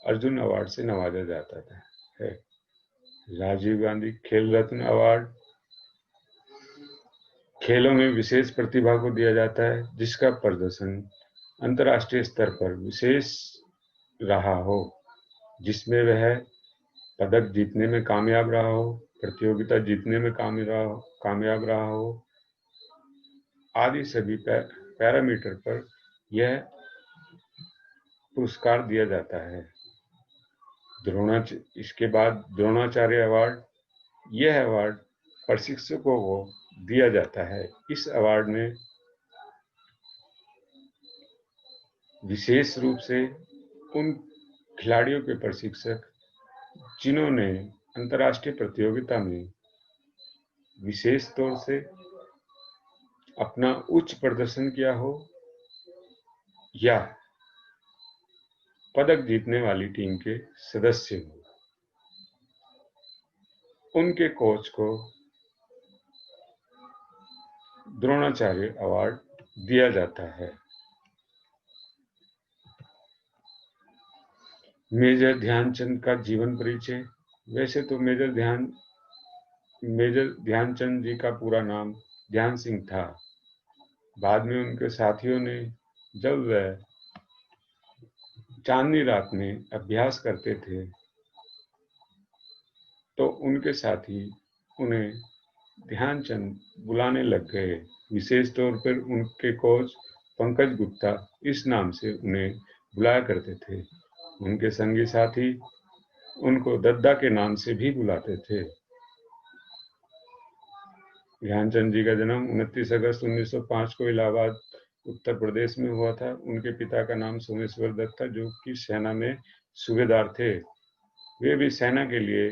अर्जुन अवार्ड से नवाजा जाता है। राजीव गांधी खेल रत्न अवार्ड, खेलों में विशेष प्रतिभा को दिया जाता है जिसका प्रदर्शन अंतर्राष्ट्रीय स्तर पर विशेष रहा हो, जिसमें वह पदक जीतने में कामयाब रहा हो, प्रतियोगिता जीतने में कामयाब रहा हो आदि सभी पैरामीटर पर यह पुरस्कार दिया जाता है। इसके बाद द्रोणाचार्य अवार्ड, यह अवार्ड प्रशिक्षकों को दिया जाता है। इस अवार्ड में विशेष रूप से उन खिलाड़ियों के प्रशिक्षक जिन्होंने अंतर्राष्ट्रीय प्रतियोगिता में विशेष तौर से अपना उच्च प्रदर्शन किया हो या पदक जीतने वाली टीम के सदस्य हो, उनके कोच को द्रोणाचार्य अवार्ड दिया जाता है। मेजर ध्यानचंद का जीवन परिचय। वैसे तो मेजर ध्यानचंद जी का पूरा नाम ध्यान सिंह था। बाद में उनके साथियों ने, जब वह चांदनी रात में अभ्यास करते थे तो उनके साथी उन्हें ध्यानचंद बुलाने लग गए। विशेष तौर पर उनके कोच पंकज गुप्ता इस नाम से उन्हें बुलाया करते थे। उनके संगी साथी उनको दद्दा के नाम से भी बुलाते थे। ध्यानचंद जी का जन्म 29 अगस्त 1905 को इलाहाबाद उत्तर प्रदेश में हुआ था। उनके पिता का नाम सोमेश्वर दत्त था, जो कि सेना में सूबेदार थे। वे भी सेना के लिए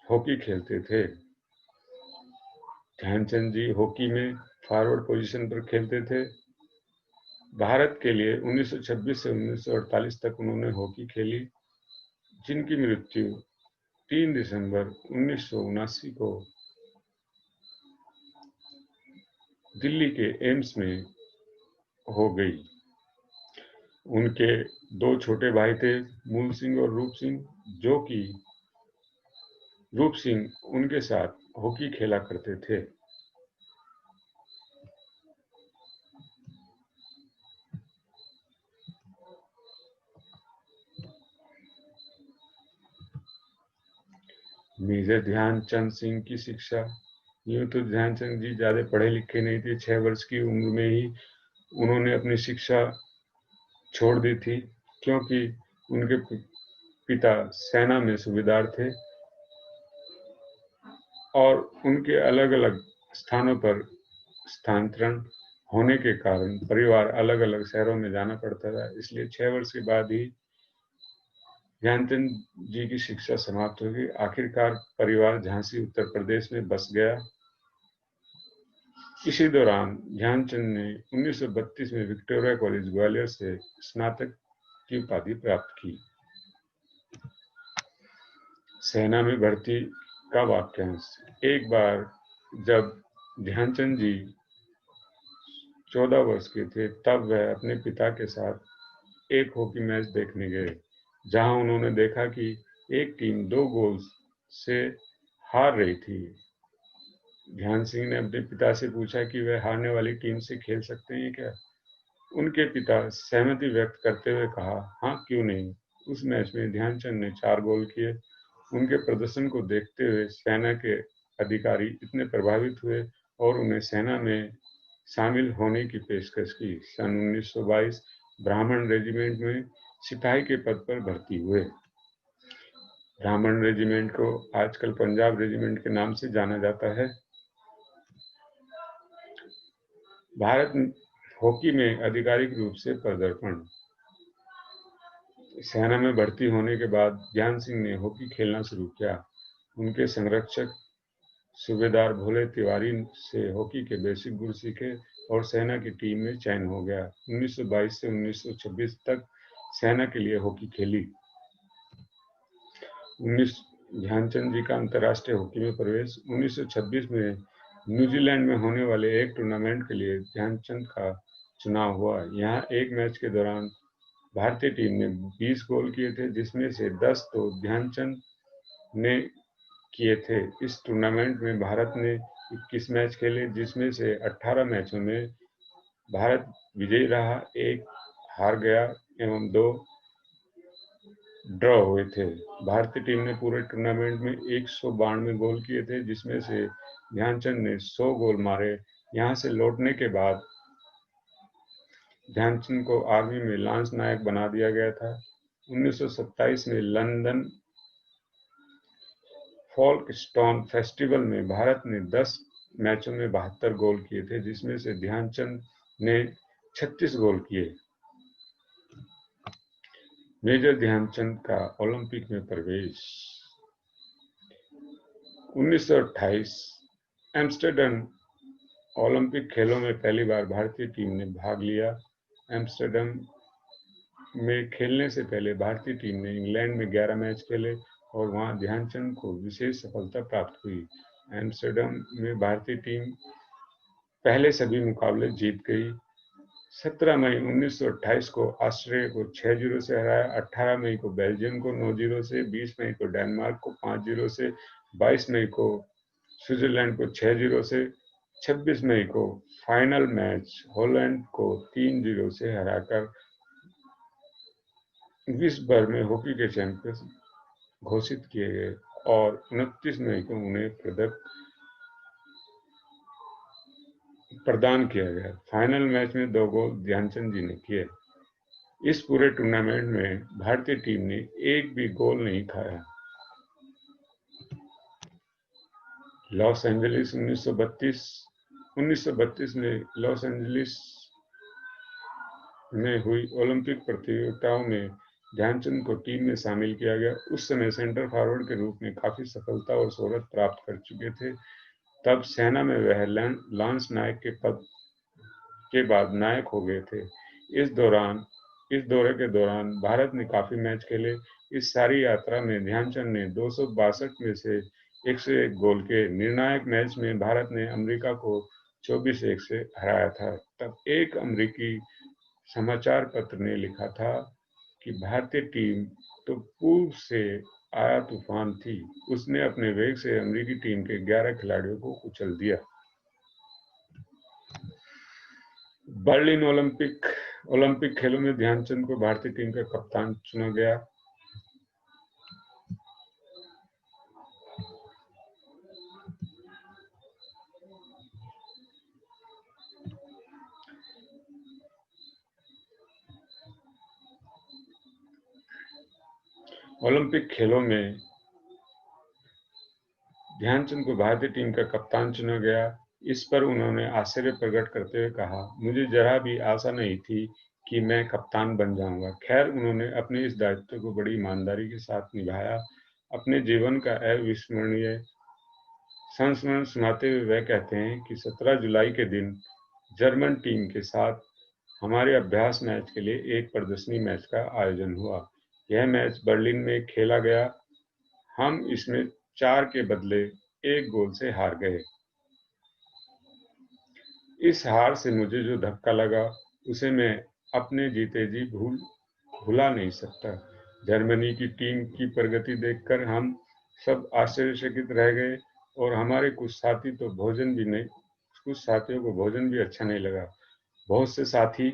हॉकी खेलते थे। ध्यानचंद जी हॉकी में फॉरवर्ड पोजीशन पर खेलते थे। भारत के लिए 1926 से 1948 तक उन्होंने हॉकी खेली, जिनकी मृत्यु 3 दिसंबर 1979 को दिल्ली के एम्स में हो गई। उनके 2 छोटे भाई थे, मूल सिंह और रूप सिंह, जो कि रूप सिंह उनके साथ हॉकी खेला करते थे। मेजर ध्यानचंद सिंह की शिक्षा। यूं तो ध्यानचंद जी ज्यादा पढ़े लिखे नहीं थे। 6 वर्ष की उम्र में ही उन्होंने अपनी शिक्षा छोड़ दी थी, क्योंकि उनके पिता सेना में सूबेदार थे और उनके अलग अलग स्थानों पर स्थानांतरण होने के कारण परिवार अलग अलग शहरों में जाना पड़ता था। इसलिए 6 वर्ष के बाद ही ध्यानचंद जी की शिक्षा समाप्त हो गई। आखिरकार परिवार झांसी उत्तर प्रदेश में बस गया। इसी दौरान ध्यानचंद ने 1932 में विक्टोरिया कॉलेज ग्वालियर से स्नातक की उपाधि प्राप्त की। सेना में भर्ती का वाक्यांश। एक बार जब ध्यानचंद जी 14 वर्ष के थे, तब वह अपने पिता के साथ एक हॉकी मैच देखने गए, जहां उन्होंने देखा कि एक टीम 2 गोल्स से हार रही थी। ध्यान सिंह ने अपने पिता से पूछा कि वह हारने वाली टीम से खेल सकते हैं क्या। उनके पिता सहमति व्यक्त करते हुए कहा, हाँ क्यों नहीं। उस मैच में ध्यानचंद ने 4 गोल किए। उनके प्रदर्शन को देखते हुए सेना के अधिकारी इतने प्रभावित हुए और उन्हें सेना में शामिल होने की पेशकश की। सन 1922 ब्राह्मण रेजिमेंट में सिपाही के पद पर भर्ती हुए। ब्राह्मण रेजिमेंट को आजकल पंजाब रेजिमेंट के नाम से जाना जाता है। भारत हॉकी में आधिकारिक रूप से पदार्पण। सेना में भर्ती होने के बाद ज्ञान सिंह ने हॉकी खेलना शुरू किया। उनके संरक्षक सूबेदार भोले तिवारी से हॉकी के बेसिक गुर सीखे और सेना की टीम में चयन हो गया। 1922 से 1926 तक सेना के लिए हॉकी खेली। ध्यानचंद जी का अंतर्राष्ट्रीय हॉकी में प्रवेश। 1926 में न्यूजीलैंड में होने वाले एक टूर्नामेंट के लिए ध्यानचंद का चुनाव हुआ। यहाँ एक मैच के दौरान भारतीय टीम ने 20 गोल किए थे, जिसमें से 10 तो ध्यानचंद ने किए थे। इस टूर्नामेंट में भारत ने 21 मैच खेले, जिसमें से 18 मैचों में भारत विजयी रहा, 1 हार गया एवं 2 ड्रॉ हुए थे। भारतीय टीम ने पूरे टूर्नामेंट में 192 गोल किए थे, जिसमें से ध्यानचंद ने 100 गोल मारे। यहां से लौटने के बाद ध्यानचंद को आर्मी में लांस नायक बना दिया गया था। 1927 में लंदन फोल्कस्टोन फेस्टिवल में भारत ने 10 मैचों में 72 गोल किए थे, जिसमें से ध्यानचंद ने 36 गोल किए। मेजर ध्यानचंद का ओलंपिक में प्रवेश। 1928 एम्स्टर्डम ओलंपिक खेलों में पहली बार भारतीय टीम ने भाग लिया। एम्स्टर्डम में खेलने से पहले भारतीय टीम ने इंग्लैंड में 11 मैच खेले और वहां ध्यानचंद को विशेष सफलता प्राप्त हुई। एम्स्टर्डम में भारतीय टीम पहले सभी मुकाबले जीत गई। 17 मई 1928 को ऑस्ट्रेलिया को 6-0 से हराया, 18 मई को बेल्जियम को 9-0 से, 20 मई को डेनमार्क को 5-0 से, 22 मई को स्विट्जरलैंड को 6-0 से, 26 मई को फाइनल मैच हॉलैंड को 3-0 से हराकर विश्व भर में हॉकी के चैंपियन घोषित किए गए और 29 मई को उन्हें पदक प्रदान किया गया। फाइनल मैच में 2 गोल ध्यानचंद जी ने किए। इस पूरे टूर्नामेंट में भारतीय टीम ने एक भी गोल नहीं खाया। लॉस एंजलिस 1932 में लॉस एंजलिस में हुई ओलंपिक प्रतियोगिताओं में ध्यानचंद को टीम में शामिल किया गया। उस समय सेंटर फॉरवर्ड के रूप में काफी सफलता और शोहरत प्राप्त कर चुके थे। तब सेना में वह लांस नायक के पद के बाद नायक हो गए थे। इस दौरे के दौरान भारत ने काफी मैच खेले। इस सारी यात्रा में ध्यानचंद ने 262 में से 101 गोल के निर्णायक मैच में भारत ने अमेरिका को 24-1 से हराया था। तब एक अमेरिकी समाचार पत्र ने लिखा था कि भारतीय टीम तो पूर्व से आया तूफान थी, उसने अपने वेग से अमेरिकी टीम के 11 खिलाड़ियों को कुचल दिया। बर्लिन ओलंपिक खेलों में ध्यानचंद को भारतीय टीम का कप्तान चुना गया। ओलंपिक खेलों में ध्यानचंद को भारतीय टीम का कप्तान चुना गया। इस पर उन्होंने आश्चर्य प्रकट करते हुए कहा, मुझे जरा भी आशा नहीं थी कि मैं कप्तान बन जाऊंगा। खैर, उन्होंने अपने इस दायित्व को बड़ी ईमानदारी के साथ निभाया। अपने जीवन का अविस्मरणीय संस्मरण सुनाते हुए वह कहते हैं कि 17 जुलाई के दिन जर्मन टीम के साथ हमारे अभ्यास मैच के लिए एक प्रदर्शनी मैच का आयोजन हुआ। यह मैच बर्लिन में खेला गया। हम इसमें 4 के बदले 1 गोल से हार गए। इस हार से मुझे जो धक्का लगा उसे मैं अपने जीते जी भुला नहीं सकता। जर्मनी की टीम की प्रगति देखकर हम सब आश्चर्यचकित रह गए और हमारे कुछ साथियों को भोजन भी अच्छा नहीं लगा। बहुत से साथियों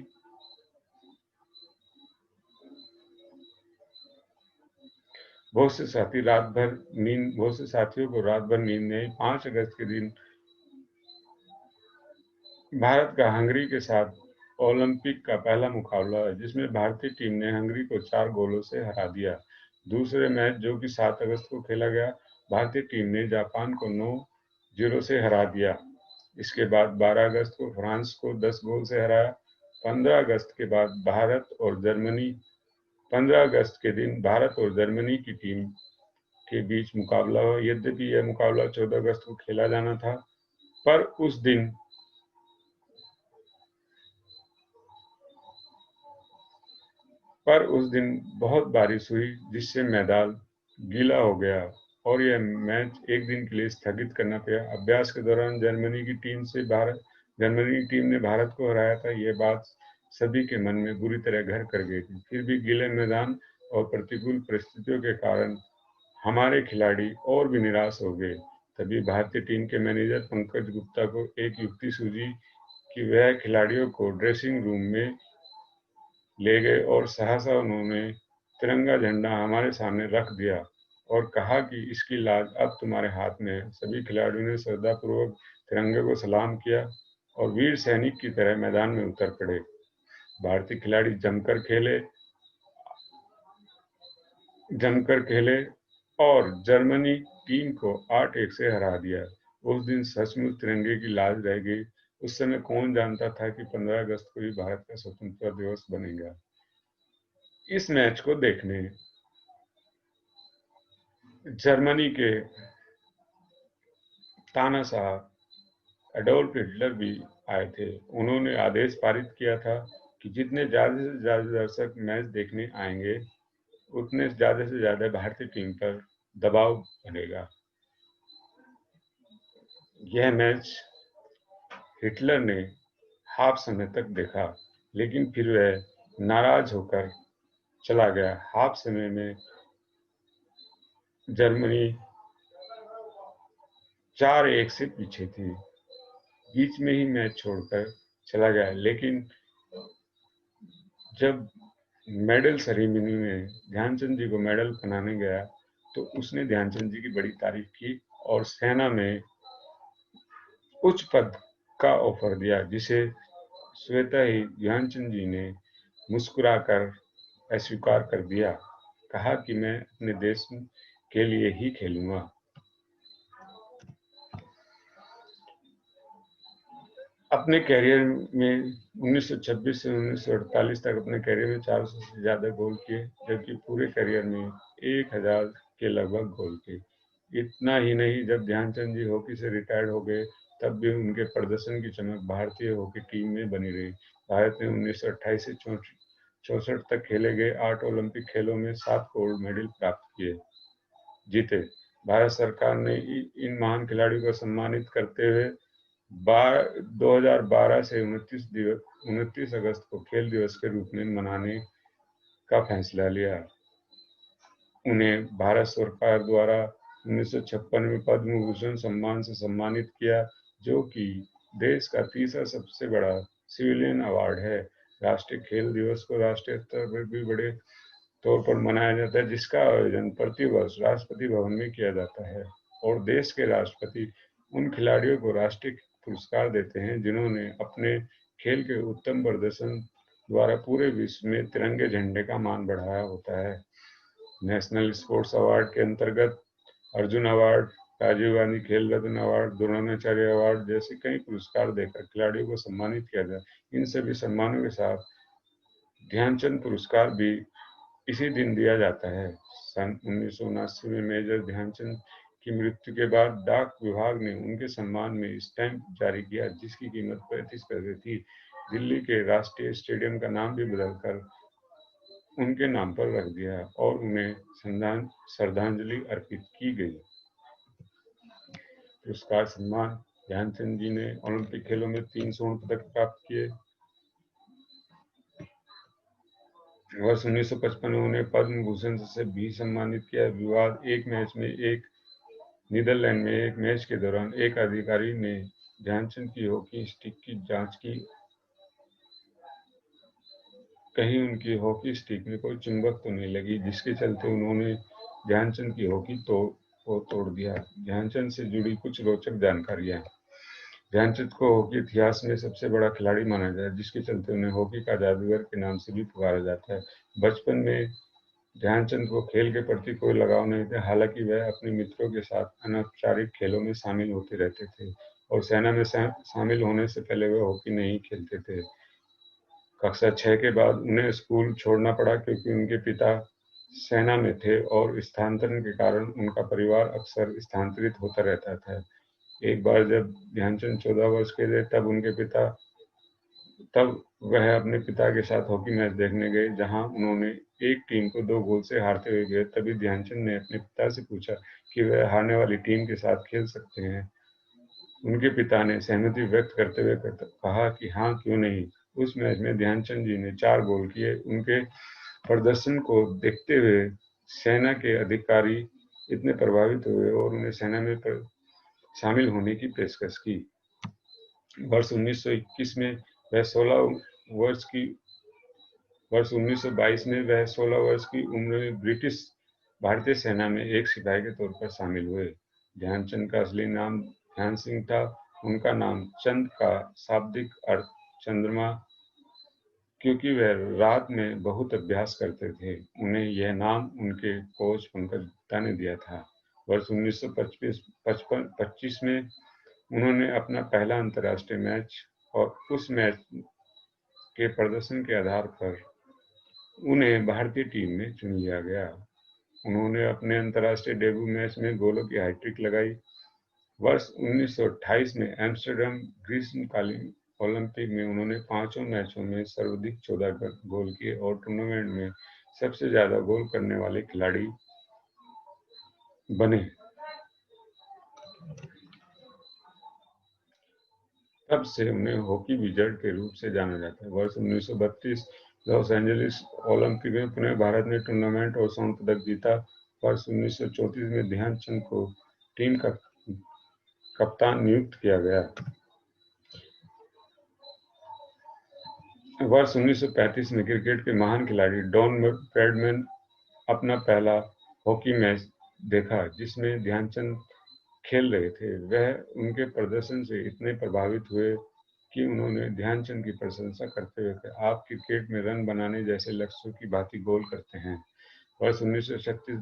को रात भर नींद नहीं। 5 अगस्त के दिन भारत का हंगरी के साथ ओलंपिक का पहला मुकाबला है, जिसमें भारतीय टीम ने हंगरी को 4 गोलों से हरा दिया। दूसरे मैच, जो कि 7 अगस्त को खेला गया, भारतीय टीम ने जापान को 9-0 से हरा दिया। इसके बाद 12 अगस्त को फ्रांस को 10 गोल से हराया। 15 अगस्त के दिन भारत और जर्मनी की टीम के बीच मुकाबला हुआ। यद्यपि यह मुकाबला 14 अगस्त को खेला जाना था, पर उस दिन बहुत बारिश हुई, जिससे मैदान गीला हो गया और यह मैच एक दिन के लिए स्थगित करना पड़ा। अभ्यास के दौरान जर्मनी की टीम ने भारत को हराया था। यह बात सभी के मन में बुरी तरह घर कर गई थी। फिर भी गीले मैदान और प्रतिकूल परिस्थितियों के कारण हमारे खिलाड़ी और भी निराश हो गए। तभी भारतीय टीम के मैनेजर पंकज गुप्ता को एक युक्ति सूझी कि वह खिलाड़ियों को ड्रेसिंग रूम में ले गए और सहसा उन्होंने तिरंगा झंडा हमारे सामने रख दिया और कहा कि इसकी लाज अब तुम्हारे हाथ में है। सभी खिलाड़ियों ने श्रद्धापूर्वक तिरंगे को सलाम किया और वीर सैनिक की तरह मैदान में उतर पड़े। भारतीय खिलाड़ी जमकर खेले और जर्मनी टीम को 8-1 से हरा दिया। उस दिन सचमुच तिरंगे की लाज रह गई। उस समय कौन जानता था कि 15 अगस्त को ही भारत का स्वतंत्रता दिवस बनेगा। इस मैच को देखने जर्मनी के तानाशाह एडोल्फ हिटलर भी आए थे। उन्होंने आदेश पारित किया था कि जितने ज्यादा से ज्यादा दर्शक मैच देखने आएंगे उतने ज्यादा से ज्यादा भारतीय टीम पर दबाव बनेगा। यह मैच हिटलर ने हाफ समय तक देखा, लेकिन फिर वह नाराज होकर चला गया। हाफ समय में जर्मनी 4-1 से पीछे थी। बीच में ही मैच छोड़कर चला गया, लेकिन जब मेडल सेरेमनी में ध्यानचंद जी को मेडल पहनाने गया तो उसने ध्यानचंद जी की बड़ी तारीफ की और सेना में उच्च पद का ऑफर दिया, जिसे स्वतः ही ध्यानचंद जी ने मुस्कुराकर अस्वीकार कर दिया। कहा कि मैं अपने देश के लिए ही खेलूंगा। अपने कैरियर में 1926 से 1948 तक अपने कैरियर में 400 से ज्यादा गोल किए, जबकि पूरे कैरियर में 1000 के लगभग गोल किए। इतना ही नहीं, जब ध्यानचंद जी हॉकी से रिटायर्ड हो गए तब भी उनके प्रदर्शन की चमक भारतीय हॉकी टीम में बनी रही। भारत ने 1928 से 64 तक खेले गए 8 ओलंपिक खेलों में 7 गोल्ड मेडल प्राप्त जीते। भारत सरकार ने इन महान खिलाड़ियों को सम्मानित करते हुए 2012 से 29 अगस्त को खेल दिवस के रूप में मनाने का फैसला लिया। उन्हें भारत सरकार द्वारा 1956 में पद्म भूषण सम्मान से सम्मानित किया, जो कि देश का तीसरा सबसे बड़ा सिविलियन अवार्ड है। राष्ट्रीय खेल दिवस को राष्ट्रीय स्तर पर भी बड़े तौर पर मनाया जाता है, जिसका आयोजन प्रतिवर्ष राष्ट्रपति भवन में किया जाता है और देश के राष्ट्रपति उन खिलाड़ियों को राष्ट्रीय पुरस्कार देते हैं जिन्होंने अपने खेल के उत्तम प्रदर्शन द्वारा पूरे विश्व में तिरंगे झंडे का मान बढ़ाया होता है। नेशनल स्पोर्ट्स अवार्ड के अंतर्गत अर्जुन अवार्ड, राजीव गांधी खेल रत्न अवार्ड, द्रोणाचार्य अवार्ड जैसे कई पुरस्कार देकर खिलाड़ियों को सम्मानित किया जाए। इन सभी सम्मानों के साथ ध्यानचंद पुरस्कार भी इसी दिन दिया जाता है। सन 1979 में मेजर ध्यानचंद की मृत्यु के बाद डाक विभाग ने उनके सम्मान में स्टैंप जारी किया, जिसकी कीमत 35 पैसे थी। दिल्ली के राष्ट्रीय स्टेडियम का नाम भी बदलकर उनके नाम पर रख दिया और उन्हें श्रद्धांजलि अर्पित की गई। पुरस्कार सम्मान: ध्यानचंद जी ने ओलंपिक खेलों में 3 स्वर्ण पदक प्राप्त किए। वर्ष 1955 में उन्हें पद्म भूषण से भी सम्मानित किया। विवाद: नीदरलैंड में एक मैच के दौरान एक अधिकारी ने ध्यानचंद की हॉकी स्टिक की जांच की। कहीं उनकी हॉकी स्टिक में कोई चुंबक तो नहीं लगी, जिसके चलते उन्होंने ध्यानचंद की हॉकी को तोड़ दिया। ध्यानचंद से जुड़ी कुछ रोचक जानकारियां: ध्यानचंद को हॉकी इतिहास में सबसे बड़ा खिलाड़ी माना जाता है, जिसके चलते उन्हें हॉकी का जादूगर के नाम से भी पुकारा जाता है। बचपन में ध्यानचंद को खेल के प्रति कोई लगाव नहीं था, हालांकि वह अपने मित्रों के साथ अनौपचारिक खेलों में शामिल होते रहते थे और सेना में शामिल होने से पहले वह हॉकी नहीं खेलते थे। कक्षा 6 के बाद उन्हें स्कूल छोड़ना पड़ा क्योंकि उनके पिता सेना में थे और स्थानांतरण के कारण उनका परिवार अक्सर स्थानांतरित होता रहता था। एक बार जब ध्यानचंद 14 वर्ष के थे तब वह अपने पिता के साथ हॉकी मैच देखने गए, जहां उन्होंने एक टीम को 2 गोल से हारते हुए गए। तभी ध्यानचंद ने अपने पिता से पूछा कि वह हारने वाली टीम के साथ खेल सकते हैं। उनके पिता ने सहमति व्यक्त करते हुए कहा कि हाँ, क्यों नहीं। उस मैच में ध्यानचंद जी ने 4 गोल किए। उनके प्रदर्शन को देखते हुए सेना के अधिकारी इतने प्रभावित हुए और उन्हें सेना में शामिल होने की पेशकश की। वर्ष 1921 में वह 16 वर्ष की वर्ष 1922 में वह 16 वर्ष की उम्र में ब्रिटिश भारतीय सेना में एक सिपाही के तौर पर शामिल हुए। ध्यानचंद का असली नाम ध्यान सिंह था। उनका नाम चंद का शाब्दिक अर्थ चंद्रमा, क्योंकि वह रात में बहुत अभ्यास करते थे, उन्हें यह नाम उनके कोच पंकज गुप्ता ने दिया था। वर्ष 1925 में उन्होंने अपना पहला अंतर्राष्ट्रीय मैच और उस मैच के प्रदर्शन के आधार पर उन्हें भारतीय टीम में चुन लिया गया। उन्होंने अपने अंतर्राष्ट्रीय डेब्यू मैच में गोलों की हैट्रिक लगाई। वर्ष 1928 में एम्स्टर्डम ग्रीष्मकालीन ओलंपिक में उन्होंने 5 मैचों में सर्वाधिक 14 गोल किए और टूर्नामेंट में सबसे ज्यादा गोल करने वाले खिलाड़ी बने। तब से उन्हें हॉकी विजर्ड के रूप से जाना जाता है। वर्ष 1932 लॉस एंजलिस ओलंपिक में पुनः भारत ने टूर्नामेंट और स्वर्ण पदक जीता। वर्ष 1934 में ध्यानचंद को टीम का कप्तान नियुक्त किया गया। वर्ष 1935 में क्रिकेट के महान खिलाड़ी डॉन ब्रैडमैन अपना पहला हॉकी मैच देखा जिसमें ध्यानचंद खेल रहे थे। वह उनके प्रदर्शन से इतने प्रभावित हुए कि उन्होंने ध्यानचंद की प्रशंसा करते हुए कहा, आप क्रिकेट में रन बनाने जैसे लक्ष्यों की भांति गोल करते हैं। वर्ष 1936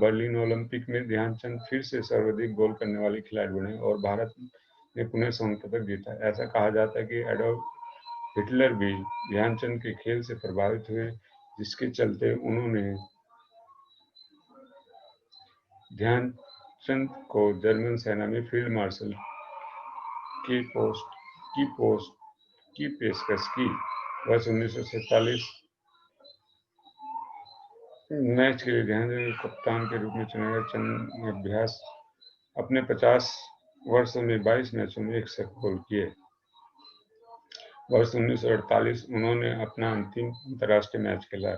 बर्लिन ओलंपिक में ध्यानचंद फिर से सर्वाधिक गोल करने वाले खिलाड़ी बने और भारत ने पुनः स्वर्ण पदक जीता। ऐसा कहा जाता है कि एडोल्फ हिटलर भी ध्यानचंद के खेल से प्रभावित हुए, जिसके चलते उन्होंने ध्यानचंद को जर्मन सेना में फील्ड मार्शल की पोस्ट की पेशकश की। वर्ष 1947 मैच के लिए ध्यानचंद को कप्तान के रूप में चुना गया। चंद ने अपने 50 वर्षों में 22 मैचों में 61 गोल किए। वर्ष 1948 उन्होंने अपना अंतिम अंतर्राष्ट्रीय मैच खेला।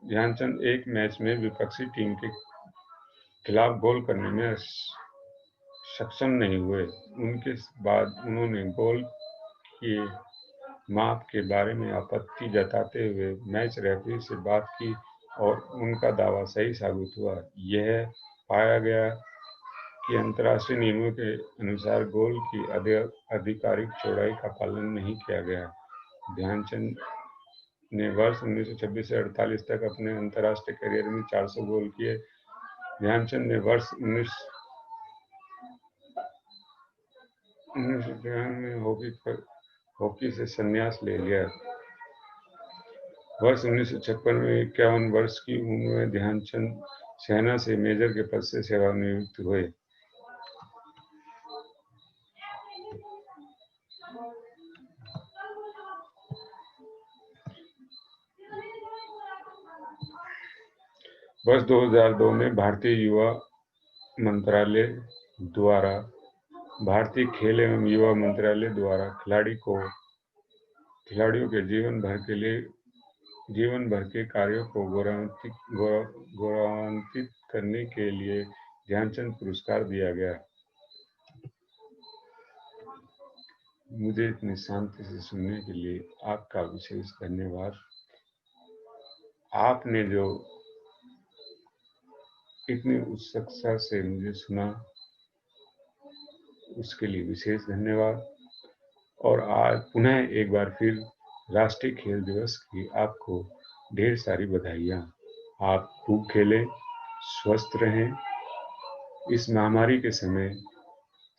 ध्यानचंद एक मैच में विपक्षी टीम के खिलाफ गोल करने में सक्षम नहीं हुए। उनके बाद उन्होंने गोल के माप के बारे में आपत्ति जताते हुए मैच रेफरी से बात की और उनका दावा सही साबित हुआ। यह पाया गया कि अंतर्राष्ट्रीय नियमों के अनुसार गोल की आधिकारिक चौड़ाई का पालन नहीं किया गया। ध्यानचंद ने वर्ष 1926 से 48 तक अपने अंतर्राष्ट्रीय करियर में 400 गोल किए। ध्यानचंद ने वर्ष 1993 में हॉकी से संन्यास ले लिया। वर्ष 1956 में 51 वर्ष की उम्र में ध्यानचंद सेना से मेजर के पद से सेवानिवृत्त हुए। वर्ष 2002 में भारतीय खेल एवं युवा मंत्रालय द्वारा खिलाड़ियों के जीवन भर के कार्यों को गौरवान्वित करने के लिए ध्यानचंद पुरस्कार दिया गया। मुझे इतनी शांति से सुनने के लिए आपका विशेष धन्यवाद। आपने जो इतनी उत्सुकता से मुझे सुना उसके लिए विशेष धन्यवाद। और आज पुनः एक बार फिर राष्ट्रीय खेल दिवस की आपको ढेर सारी बधाइयाँ। आप खूब खेलें, स्वस्थ रहें। इस महामारी के समय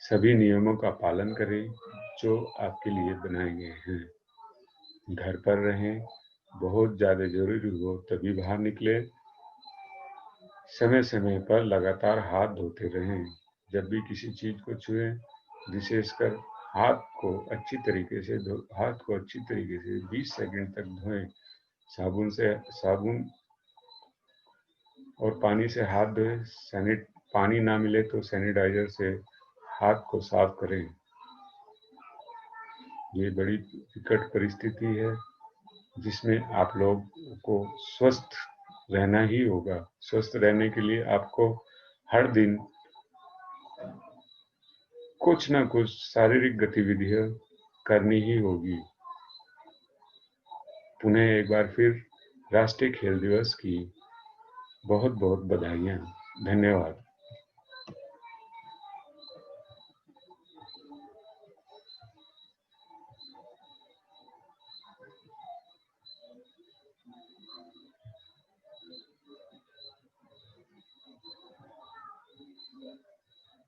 सभी नियमों का पालन करें जो आपके लिए बनाए गए हैं। घर पर रहें, बहुत ज़्यादा जरूरी हो तभी बाहर निकलें। समय समय पर लगातार हाथ धोते रहें। जब भी किसी चीज को छुएं, विशेषकर हाथ को अच्छी तरीके से 20 सेकंड तक धोएं। साबुन और पानी से हाथ धोएं। पानी ना मिले तो सैनिटाइजर से हाथ को साफ करें। ये बड़ी विकट परिस्थिति है जिसमें आप लोग को स्वस्थ रहना ही होगा। स्वस्थ रहने के लिए आपको हर दिन कुछ ना कुछ शारीरिक गतिविधियां करनी ही होगी। पुनः एक बार फिर राष्ट्रीय खेल दिवस की बहुत बहुत बधाइयाँ। धन्यवाद।